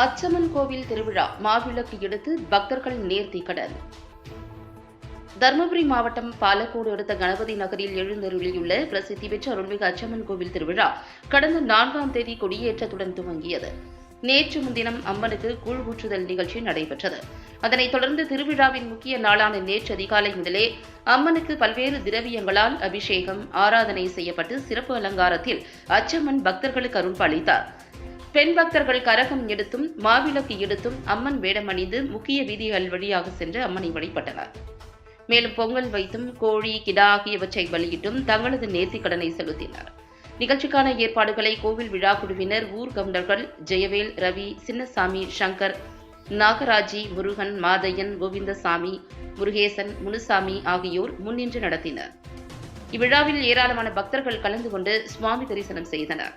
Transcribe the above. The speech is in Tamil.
அச்சமன் கோவில் திருவிழா மாவிளக்கு எடுத்து பக்தர்கள் நேர்த்திக்கடன். தருமபுரி மாவட்டம் பாலக்கோடு அடுத்த கணபதி நகரில் எழுந்தருளியுள்ள பிரசித்தி பெற்ற அருள்மிகு அச்சமன் கோவில் திருவிழா கடந்த 4ஆம் தேதி கொடியேற்றத்துடன் துவங்கியது. நேற்று முன்தினம் அம்மனுக்கு கூழ் ஊற்றுதல் நிகழ்ச்சி நடைபெற்றது. அதனைத் தொடர்ந்து திருவிழாவின் முக்கிய நாளான நேற்று அதிகாலை முதலே அம்மனுக்கு பல்வேறு திரவியங்களால் அபிஷேகம், ஆராதனை செய்யப்பட்டு சிறப்பு அலங்காரத்தில் அச்சம்மன் பக்தர்களுக்கு அருள் பாலித்தார். பெண் பக்தர்கள் கரகம் எடுத்தும் மாவிளக்கு எடுத்தும் அம்மன் வேடம் அணிந்து முக்கிய வீதிகள் வழியாக சென்று அம்மனை வழிபட்டனர். மேலும் பொங்கல் வைத்தும் கோழி, கிடா ஆகியவற்றை பலியிட்டும் தங்களது நேர்த்திக்கடனை செலுத்தினர். நிகழ்ச்சிக்கான ஏற்பாடுகளை கோவில் விழா குழுவினர், ஊர் கவுண்டர்கள் ஜெயவேல், ரவி, சின்னசாமி, சங்கர், நாகராஜி, முருகன், மாதையன், கோவிந்தசாமி, முருகேசன், முனுசாமி ஆகியோர் முன்னின்று நடத்தினர். இவ்விழாவில் ஏராளமான பக்தர்கள் கலந்து கொண்டு சுவாமி தரிசனம் செய்தனர்.